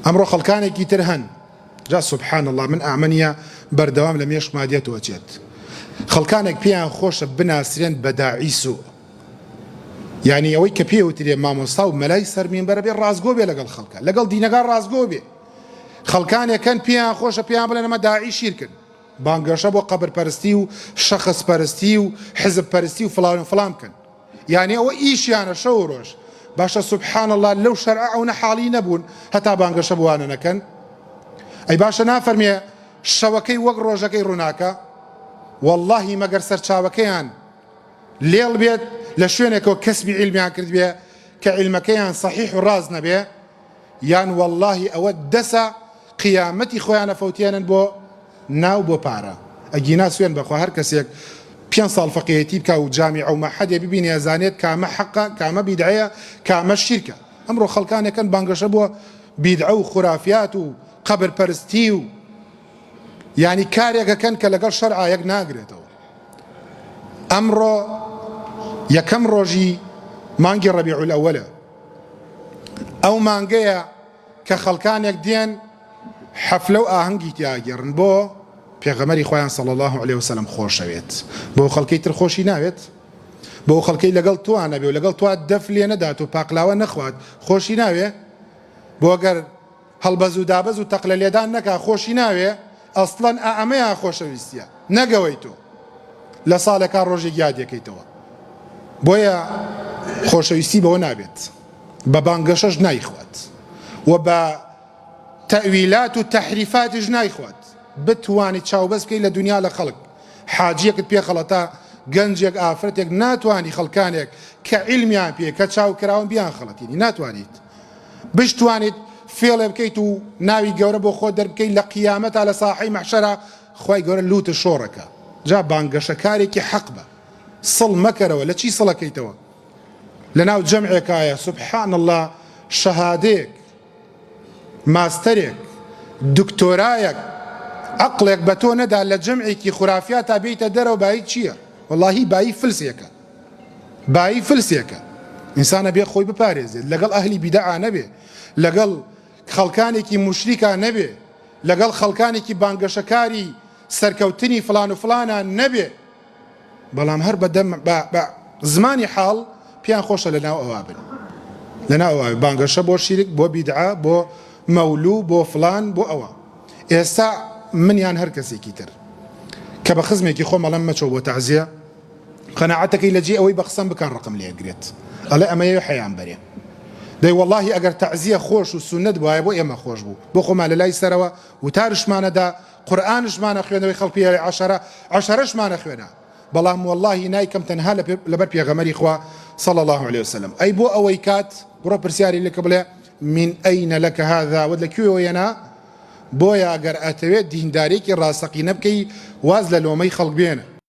ئەمڕۆ خەڵکانێکی تر هەن جا سبحان الله من ئامنیە بەردەوام لە مێشکما دێتەوە چێت خەڵکانێک پێیان خۆشە بناسرێن بە داعی سوء یعنی ئەوەی کە پێوترێ مامۆستا و مەلای سەرمینبەرە بێ ڕازگۆ بێ لەگەڵ خەڵکە لەگەڵ دینەکان ڕازگۆ بێ خەڵکانێکەن پێیان خۆشە پێیان بڵێن ئەمە داعی شیرکن بانگەشە بۆ قەبرپەرستی و شەخص پەرستی و حزب پەرستی و فڵان و فڵان بکەن یعنی ئەوە ئیشیانە شەو و ڕۆژ باشە سبحان الله لەو شەرع ئەو نەحاڵی نەبوون هەتا بانگەشە بوانە نەکەن ئەی باشە نافەرمێ شەوەکەی وەک ڕۆژەکەی ڕووناکە واللهی مەگەر سەرچاوەکەیان لێڵ بێت لە شوێنێکەوە کەسبی عیلمیان کرد بێ کە عیلمەکەیان صحیح و ڕاز نەبێ یان واللهی ئەوە دەسە قیامەتی خۆیانە فەوتێنن بۆ ناو بۆ پارە ئەگینا سوێن بەخوا هەر کەسێک 5 ساڵ فەقیهەتی بکە و جامیع و مەحەدێ ببینێ ئەزانێت کامە حەقە کامە بیدعەیە کامە شیرکە ئەمڕۆ خەڵکانێکن بانگەشە بۆ بیدعە و خورافیات و قەبرپەرستی و یعنی کارێکەکەن کە لەگەڵ شەرعا یەک ناگرێتەوە ئەمڕۆ یەکەم ڕۆژی مانگی ڕەبیع الئەوەلە ئەو مانگەیە کە خەڵکانێک دێن حەفلە و ئاهەنگی تیاگەڕن بۆ پێغەمەری خۆیان صلی الله علیه وسلم خۆشەوێت بۆ خەڵکەی تر خۆشی ناوێت بۆ خەڵکەی لەگەڵ توانە بێ و لەگەڵ توا دەف لێ نەدات و پاقلاوە نەخوات خۆشی ناوێ بۆ گەر هەڵبەز و دابەز و تەقلە لێدان نەکا خۆشی ناوێ ئەسڵەن ئەمەیان خۆشەویستیە نەگەوەی تۆ لە ساڵێکا ڕۆژێک یادەکەیتەوە بۆیە خۆشەویستی بەوە نابێت بە بانگەشەش نایخوات و بە تەویلات و تەحریفاتش نایخوات بتوانیت چاوبەست بکەیت لە دنیا لە خەڵک حاجیەکت پێ خەڵەتا گەنجێک ئافرەتێک ناتوانی خەڵکانێک کە عیلمیان پێ کە چاوکراون بیان خەڵەتینی ناتوانیت بشتوانیت فێڵێ بکەیت و ناوی گەورە بۆ خۆ دەربکەیت لە قیامەتا لە ساحەی مەحشەرا خی گەورە لوتە شۆڕەکە جا بانگەشەکارێکی حەق بە سڵ مەکەرەوە لە چی سڵەکەیتەوە لە ناو جەمعێکایە سبحان الله شەهادەیەک ماستەرێک دکتۆرایەک عقلێک بە تۆ نەدا لە جەمعێکی خورافیات تا بێیتە دەرەوە بایی چییە واللهی بایی فلسێکە بایی فلسێکە ئینسانە بێ خۆی بپارێزێت لەگەڵ ئەهلی بیدعا نەبێ لەگەڵ خەڵکانێکی مشریکا نەبێ لەگەڵ خەڵکانێکی بانگەشەکاری سەرکەوتنی فلان و فلانە نەبێ بەڵام هەر بە زمانی حاڵ پیان خۆشە لە ناو ئەوا بن لە ناو ئەوا بانگەشە بۆ شیرک بۆ بیدعا بۆ مەولوو بۆ فلان بۆ ئەوە ئێستا منیان هەر کەسێکی تر کە بە خزمێکی خۆ مەڵەم مەچەوە بۆ تەعزیە قەناعەتەکەی لە جێ ئەوەی بە قسەم بکەن ڕقم لێگرێت ئەڵێ ئەمەیە حەیان بەرێ دەی واللهی ئەگەر تەعزیە خۆش و سونەت بوایە بۆ ئێمە خۆش بوو بۆ خۆمان لە لای سەرەوە وتارشمانەدا قورئانشمانە خوێنەوەی خەڵکی عەشەرەشمانە خوێنە بەڵام واللهی نایکەم تەنها لەبەر پێغەمەری خوا صلی الله عليه وسلم ئەی بۆ ئەوەی کات بڕۆ پرسیاری لێکە بڵێ من ئەینە لەکە هذا و لەکوێوەیەنا بۆیە ئەگەر ئەتەوێت دیندارێکی ڕاستەقینە بکەی واز لە لۆمەی خەڵک بێنە